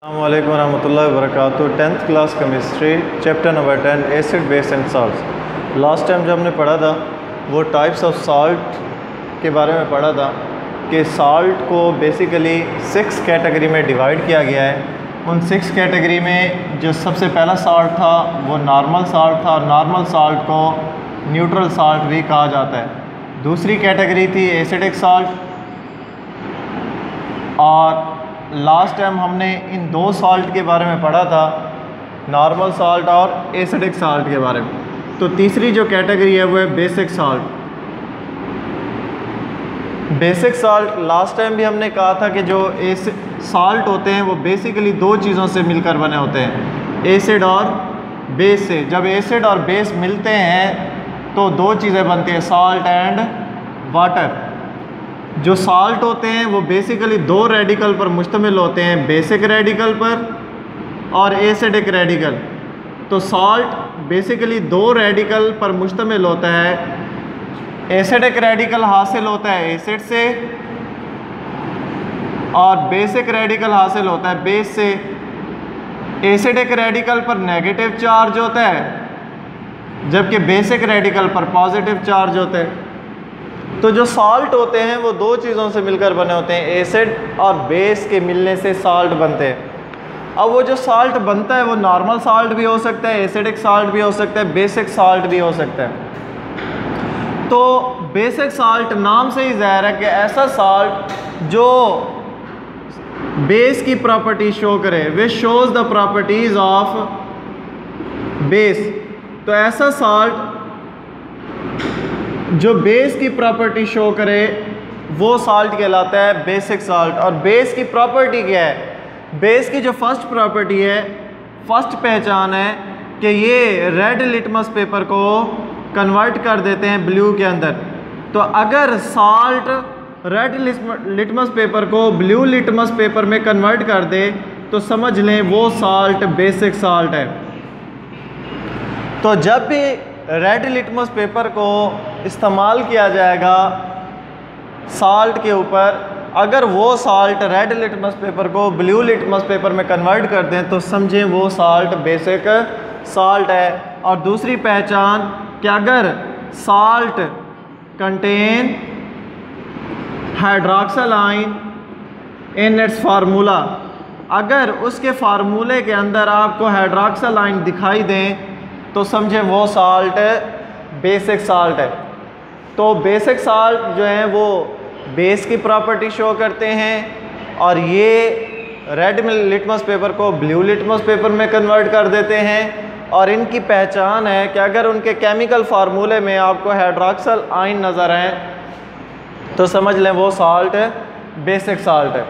अस्सलामुअलैकुम वरहमतुल्लाहि वबरकातुहू। 10th class chemistry chapter number 10 acid base and salt. Last time जो हमने पढ़ा था वो टाइप्स ऑफ साल्ट के बारे में पढ़ा था कि साल्ट को बेसिकली 6 कैटेगरी में डिवाइड किया गया है। उन 6 कैटेगरी में जो सबसे पहला साल्ट था वो नॉर्मल साल्ट था, और नॉर्मल साल्ट को न्यूट्रल साल्ट भी कहा जाता है। दूसरी कैटेगरी थी एसिडिक साल्ट, और लास्ट टाइम हमने इन दो साल्ट के बारे में पढ़ा था, नॉर्मल साल्ट और एसिडिक साल्ट के बारे में। तो तीसरी जो कैटेगरी है वो है basic salt. Basic salt last time भी हमने कहा था कि जो साल्ट होते हैं वो बेसिकली दो चीज़ों से मिलकर बने होते हैं, एसिड और बेस से। जब एसिड और बेस मिलते हैं तो दो चीज़ें बनती हैं, साल्ट एंड वाटर। जो साल्ट होते हैं वो बेसिकली दो रेडिकल पर मुश्तमिल होते हैं, बेसिक रेडिकल पर और एसिडिक रेडिकल। तो साल्ट बेसिकली दो रेडिकल पर मुश्तमिल होता है। एसिडिक रेडिकल हासिल होता है एसिड से, और बेसिक रेडिकल हासिल होता है बेस से। एसिडिक रेडिकल पर नेगेटिव चार्ज होता है, जबकि बेसिक रेडिकल पर पॉजिटिव चार्ज होता है। तो जो साल्ट होते हैं वो दो चीज़ों से मिलकर बने होते हैं, एसिड और बेस के मिलने से साल्ट बनते हैं। अब वो जो साल्ट बनता है वो नॉर्मल साल्ट भी हो सकता है, एसिडिक साल्ट भी हो सकता है, बेसिक साल्ट भी हो सकता है। तो बेसिक साल्ट नाम से ही ज़ाहिर है कि ऐसा साल्ट जो बेस की प्रॉपर्टी शो करे, which shows the properties of base. तो ऐसा साल्ट जो बेस की प्रॉपर्टी शो करे वो साल्ट कहलाता है बेसिक साल्ट। और बेस की प्रॉपर्टी क्या है? बेस की जो फर्स्ट प्रॉपर्टी है, फर्स्ट पहचान है कि ये रेड लिटमस पेपर को कन्वर्ट कर देते हैं ब्लू के अंदर। तो अगर साल्ट रेड लिटमस पेपर को ब्लू लिटमस पेपर में कन्वर्ट कर दे तो समझ लें वो साल्ट बेसिक साल्ट है। तो जब भी रेड लिटमस पेपर को इस्तेमाल किया जाएगा साल्ट के ऊपर, अगर वो साल्ट रेड लिटमस पेपर को ब्लू लिटमस पेपर में कन्वर्ट कर दें तो समझें वो साल्ट बेसिक साल्ट है। और दूसरी पहचान कि अगर salt contain hydroxyl ion in its formula, अगर उसके फार्मूले के अंदर आपको हाइड्रोक्सिल आयन दिखाई दें तो समझे वो साल्ट बेसिक साल्ट है। तो बेसिक साल्ट जो हैं वो बेस की प्रॉपर्टी शो करते हैं, और ये रेड लिटमस पेपर को ब्लू लिटमस पेपर में कन्वर्ट कर देते हैं। और इनकी पहचान है कि अगर उनके केमिकल फार्मूले में आपको हाइड्रोक्सिल आयन नज़र आए तो समझ लें वो साल्ट बेसिक साल्ट है।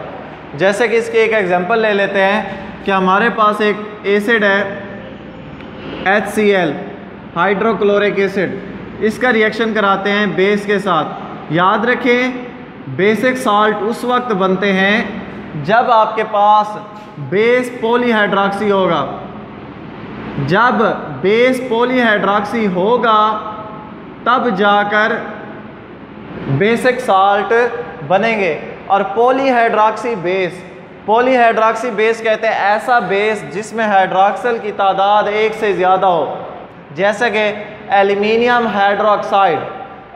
जैसे कि इसके एक एग्जांपल ले लेते हैं कि हमारे पास एक एसिड है HCl, हाइड्रोक्लोरिक एसिड। इसका रिएक्शन कराते हैं बेस के साथ। याद रखें बेसिक साल्ट उस वक्त बनते हैं जब आपके पास बेस पॉलीहाइड्रॉक्सी होगा। जब बेस पॉलीहाइड्रॉक्सी होगा तब जाकर बेसिक साल्ट बनेंगे। और पॉलीहाइड्रॉक्सी बेस कहते हैं ऐसा बेस जिसमें हाइड्रोक्सिल की तादाद एक से ज़्यादा हो, जैसे कि aluminium hydroxide.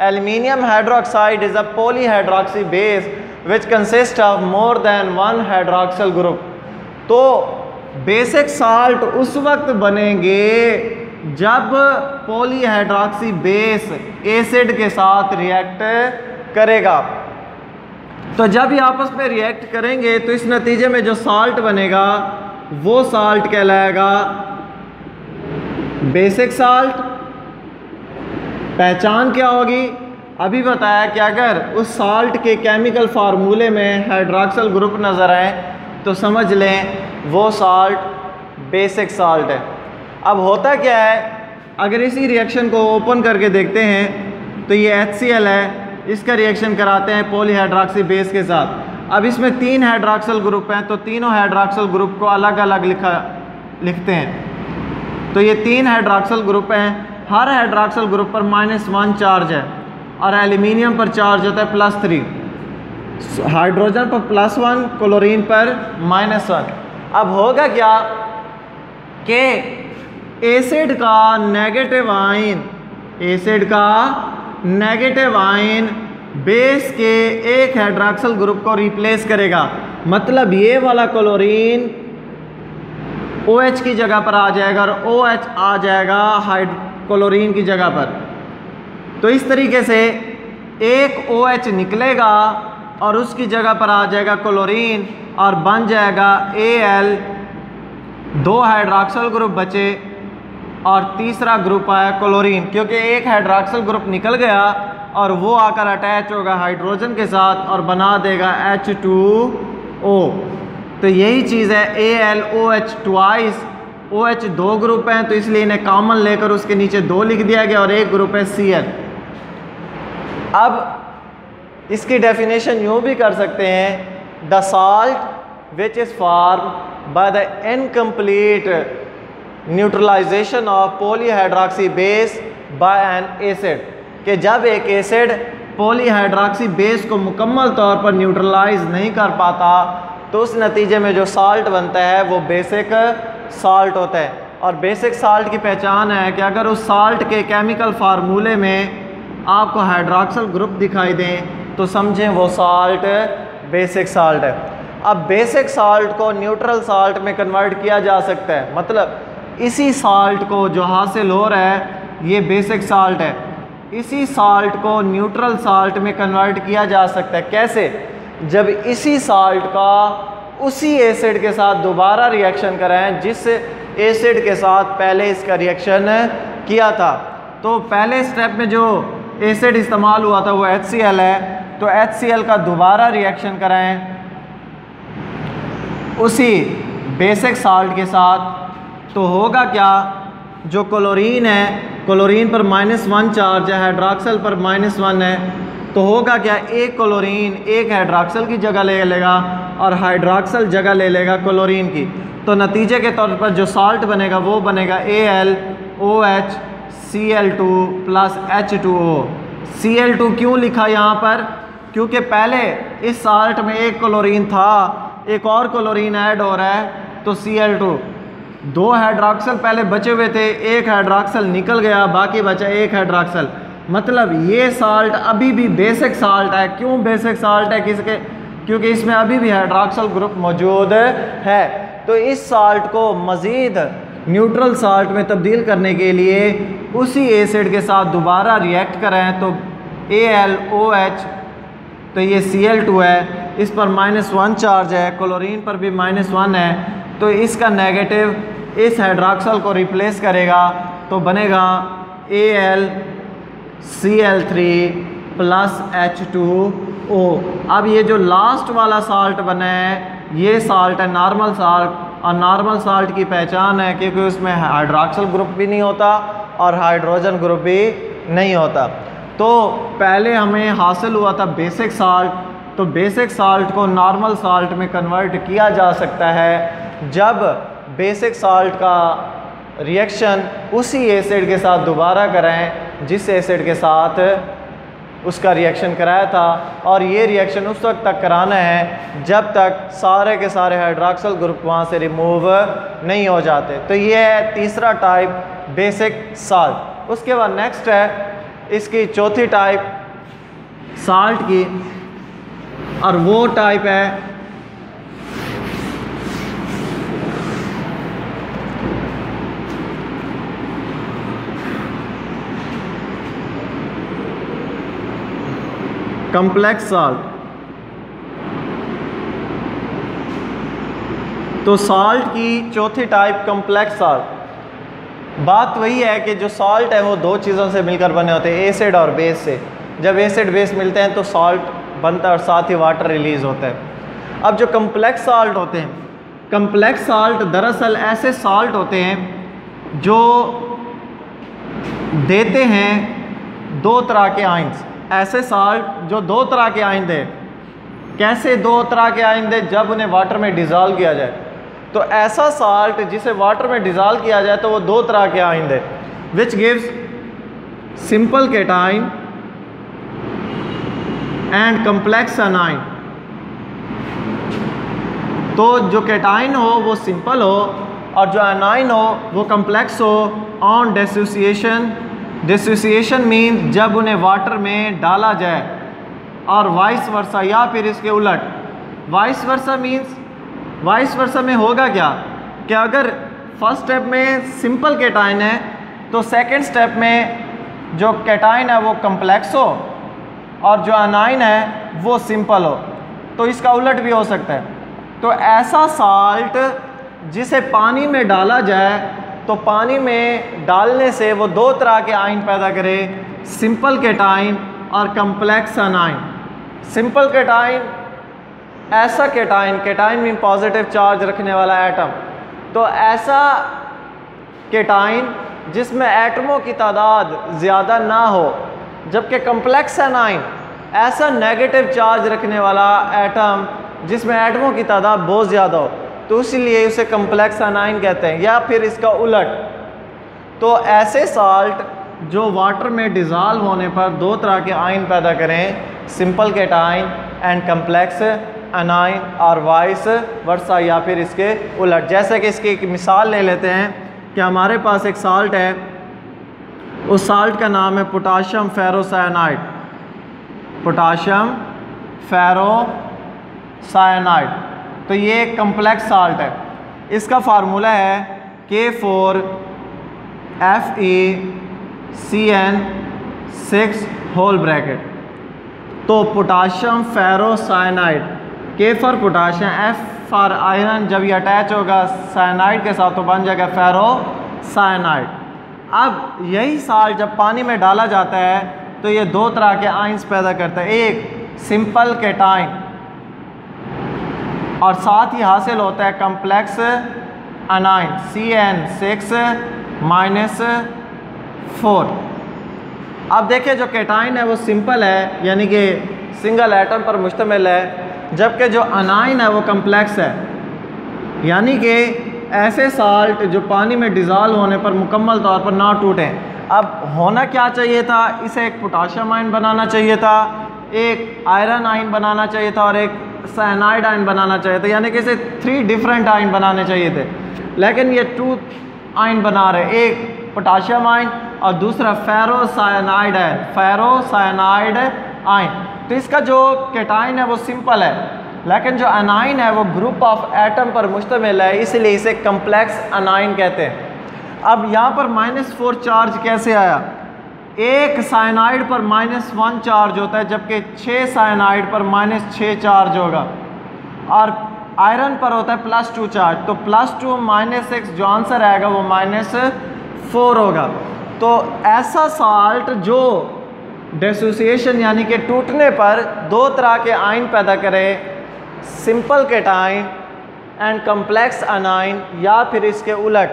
Aluminium hydroxide is a polyhydroxy base which consist of more than one hydroxyl group. तो बेसिक साल्ट उस वक्त बनेंगे जब पॉलीहाइड्रॉक्सी बेस एसिड के साथ रिएक्ट करेगा। तो जब ये आपस में रिएक्ट करेंगे तो इस नतीजे में जो साल्ट बनेगा वो साल्ट कहलाएगा बेसिक साल्ट। पहचान क्या होगी? अभी बताया कि अगर उस साल्ट के केमिकल फार्मूले में हाइड्रोक्सिल ग्रुप नज़र आए तो समझ लें वो साल्ट बेसिक साल्ट है। अब होता क्या है, अगर इसी रिएक्शन को ओपन करके देखते हैं तो ये HCl है, इसका रिएक्शन कराते हैं पॉलीहाइड्रॉक्सी बेस के साथ। अब इसमें 3 हाइड्रोक्सिल ग्रुप हैं तो तीनों हाइड्रोक्सिल ग्रुप को अलग अलग लिखते हैं। तो ये 3 हाइड्रोक्सिल ग्रुप हैं, हर हाइड्रोक्सिल ग्रुप पर -1 चार्ज है, और एल्यूमिनियम पर चार्ज होता है +3। हाइड्रोजन पर +1, क्लोरीन पर -1। अब होगा क्या कि एसिड का नेगेटिव आयन, एसिड का नेगेटिव आयन बेस के एक हाइड्रॉक्सिल ग्रुप को रिप्लेस करेगा। मतलब ये वाला क्लोरीन OH की जगह पर आ जाएगा और OH आ जाएगा क्लोरीन की जगह पर। तो इस तरीके से एक OH निकलेगा और उसकी जगह पर आ जाएगा क्लोरीन और बन जाएगा Al, 2 हाइड्रॉक्सिल ग्रुप बचे और तीसरा ग्रुप आया क्लोरीन, क्योंकि एक हाइड्रॉक्सिल ग्रुप निकल गया और वो आकर अटैच होगा हाइड्रोजन के साथ और बना देगा H2O। तो यही चीज़ है AlOH ट्वाइस, OH 2 ग्रुप हैं तो इसलिए इन्हें कॉमन लेकर उसके नीचे 2 लिख दिया गया और एक ग्रुप है Cl। अब इसकी डेफिनेशन यूँ भी कर सकते हैं, the salt which is form by the incomplete neutralisation of polyhydroxy base by an acid, कि जब एक एसिड पॉलीहाइड्रॉक्सी बेस को मुकम्मल तौर पर न्यूट्रलाइज नहीं कर पाता तो उस नतीजे में जो साल्ट बनता है वो बेसिक साल्ट होता है। और बेसिक साल्ट की पहचान है कि अगर उस साल्ट के केमिकल फार्मूले में आपको हाइड्रॉक्सिल ग्रुप दिखाई दें तो समझें वो साल्ट बेसिक साल्ट है। अब बेसिक साल्ट को न्यूट्रल साल्ट में कन्वर्ट किया जा सकता है, मतलब इसी साल्ट को जो हासिल हो रहा है ये बेसिक साल्ट है, इसी साल्ट को न्यूट्रल साल्ट में कन्वर्ट किया जा सकता है। कैसे? जब इसी साल्ट का उसी एसिड के साथ दोबारा रिएक्शन कराएं जिस एसिड के साथ पहले इसका रिएक्शन किया था। तो पहले स्टेप में जो एसिड इस्तेमाल हुआ था वो HCl है, तो HCl का दोबारा रिएक्शन कराएं उसी बेसिक साल्ट के साथ, तो होगा क्या, जो क्लोरीन है, क्लोरीन पर -1 चार्ज है, हाइड्रॉक्सिल पर -1 है, तो होगा क्या, एक क्लोरीन एक हाइड्रॉक्सिल की जगह ले लेगा और हाइड्रॉक्सिल जगह ले लेगा क्लोरीन की। तो नतीजे के तौर पर जो साल्ट बनेगा वो बनेगा AlOH Cl2 plus H2O। Cl2 क्यों लिखा यहाँ पर? क्योंकि पहले इस साल्ट में एक क्लोरीन था, एक और क्लोरीन ऐड हो रहा है तो Cl2। 2 हाइड्रॉक्सिल पहले बचे हुए थे, एक हाइड्रॉक्सिल निकल गया, बाकी बचा एक हाइड्रॉक्सिल। मतलब ये साल्ट अभी भी बेसिक साल्ट है। क्यों बेसिक साल्ट है? किसके? क्योंकि इसमें अभी भी हाइड्रॉक्सिल ग्रुप मौजूद है। तो इस साल्ट को मज़ीद न्यूट्रल साल्ट में तब्दील करने के लिए उसी एसिड के साथ दोबारा रिएक्ट करें तो AlOH, तो ये Cl2 है, इस पर -1 चार्ज है, क्लोरीन पर भी -1 है, तो इसका नेगेटिव इस हाइड्रॉक्सिल को रिप्लेस करेगा तो बनेगा AlCl3 प्लस H2O। अब ये जो लास्ट वाला साल्ट बना है ये साल्ट है नॉर्मल साल्ट, और नॉर्मल साल्ट की पहचान है क्योंकि उसमें हाइड्रॉक्सिल ग्रुप भी नहीं होता और हाइड्रोजन ग्रुप भी नहीं होता। तो पहले हमें हासिल हुआ था बेसिक साल्ट, तो बेसिक साल्ट को नॉर्मल साल्ट में कन्वर्ट किया जा सकता है जब बेसिक साल्ट का रिएक्शन उसी एसिड के साथ दोबारा कराएं जिस एसिड के साथ उसका रिएक्शन कराया था, और ये रिएक्शन उस वक्त तक कराना है जब तक सारे के सारे हाइड्रॉक्सिल ग्रुप वहाँ से रिमूव नहीं हो जाते। तो ये है तीसरा टाइप बेसिक साल्ट। उसके बाद नेक्स्ट है इसकी चौथी टाइप साल्ट की, और वो टाइप है कम्प्लेक्स साल्ट। तो साल्ट की चौथी टाइप कम्प्लेक्स साल्ट। बात वही है कि जो साल्ट है वो 2 चीज़ों से मिलकर बने होते हैं, एसिड और बेस से। जब एसिड बेस मिलते हैं तो साल्ट बनता है और साथ ही वाटर रिलीज़ होता है। अब जो कम्प्लेक्स साल्ट होते हैं, कम्प्लेक्स साल्ट दरअसल ऐसे साल्ट होते हैं जो देते हैं 2 तरह के आयन्स। ऐसे साल्ट जो 2 तरह के आयन दे। कैसे 2 तरह के आयन दे? जब उन्हें वाटर में डिज़ोल्व किया जाए। तो ऐसा साल्ट जिसे वाटर में डिज़ोल्व किया जाए तो वो 2 तरह के ion they, which gives simple cation and complex anion. तो जो कैटाइन हो वो सिंपल हो और जो एनाइन हो वो कम्प्लेक्स हो ऑन डिसोसिएशन। डिसोसिएशन मीन जब उन्हें वाटर में डाला जाए, और वाइस वर्सा या फिर इसके उलट। Vice versa means, vice versa में होगा क्या कि अगर फर्स्ट स्टेप में सिंपल कैटाइन है तो सेकंड स्टेप में जो कैटाइन है वो कम्प्लेक्स हो और जो एनाइन है वो सिंपल हो। तो इसका उलट भी हो सकता है। तो ऐसा साल्ट जिसे पानी में डाला जाए तो पानी में डालने से वो दो तरह के आयन पैदा करे, सिंपल कैटाइन और कम्प्लेक्स एनाइन। सिंपल कैटाइन ऐसा cation, cation mean positive charge रखने वाला एटम, तो ऐसा कैटाइन जिसमें एटमों की तादाद ज़्यादा ना हो, जबकि कम्प्लेक्स एनाइन ऐसा नेगेटिव चार्ज रखने वाला एटम जिसमें एटमों की तादाद बहुत ज़्यादा हो, तो इसलिए उसे कम्प्लेक्स एनाइन कहते हैं। या फिर इसका उलट, तो ऐसे साल्ट जो वाटर में डिज़ॉल्व होने पर दो तरह के आयन पैदा करें, simple cation and complex A9, और वाइस वर्सा या फिर इसके उलट। जैसे कि इसकी एक मिसाल ले लेते हैं कि हमारे पास एक साल्ट है, उस साल्ट का नाम है पोटाशियम फेरोसाइनाइड। पोटाशियम फेरोसाइनाइड, तो ये एक कम्प्लेक्स साल्ट है। इसका फार्मूला है K4FeCN6 होल ब्रैकेट। तो potassium ferrocyanide, K for potassium, F for iron, जब ये अटैच होगा साइनाइड के साथ तो बन जाएगा फेरोसाइनाइड। अब यही साल्ट जब पानी में डाला जाता है तो ये दो तरह के आयंस पैदा करता है, एक सिंपल कैटाइन और साथ ही हासिल होता है कम्प्लेक्स एनाइन CN6-4। अब देखिए जो कैटाइन है वो सिंपल है, यानी कि सिंगल एटम पर मुश्तमिल है, जबकि जो एनाइन है वो कम्प्लेक्स है, यानी कि ऐसे साल्ट जो पानी में डिज़ॉल्व होने पर मुकम्मल तौर पर ना टूटें। अब होना क्या चाहिए था, इसे एक पोटाशियम आयन बनाना चाहिए था, एक आयरन आयन बनाना चाहिए था और एक साइनाइड आयन बनाना चाहिए था, यानी कि इसे 3 डिफरेंट आयन बनाने चाहिए थे, लेकिन ये 2 आयन बना रहे, एक पोटाशियम आयन और दूसरा फेरोसाइनाइड आयन, फेरोसाइनाइड आयन। तो इसका जो कैटाइन है वो सिंपल है, लेकिन जो एनाइन है वो ग्रुप ऑफ एटम पर मुश्तमिल है, इसलिए इसे कम्प्लेक्स एनाइन कहते हैं। अब यहाँ पर -4 चार्ज कैसे आया? एक साइनाइड पर -1 चार्ज होता है, जबकि 6 साइनाइड पर -6 चार्ज होगा, और आयरन पर होता है +2 चार्ज, तो +2 -6 जो आंसर आएगा वो -4 होगा। तो ऐसा साल्ट जो डिसोसिएशन यानी कि टूटने पर दो तरह के आयन पैदा करे, simple cation and complex A9, या फिर इसके उलट।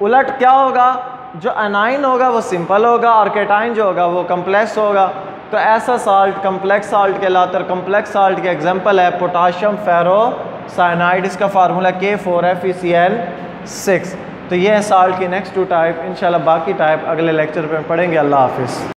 उलट क्या होगा, जो एनाइन होगा वो सिंपल होगा और कैटाइन जो होगा वो कम्प्लेक्स होगा। तो ऐसा साल्ट कम्प्लेक्स साल्ट कहलाता है। कम्प्लेक्स साल्ट के एग्जांपल है पोटाशियम फेरोसाइनाइड, इसका फार्मूला K4FeCN6। तो ये है साल्ट की नेक्स्ट 2 टाइप। इंशाल्लाह बाकी टाइप अगले लेक्चर में पढ़ेंगे। अल्लाह हाफिज़।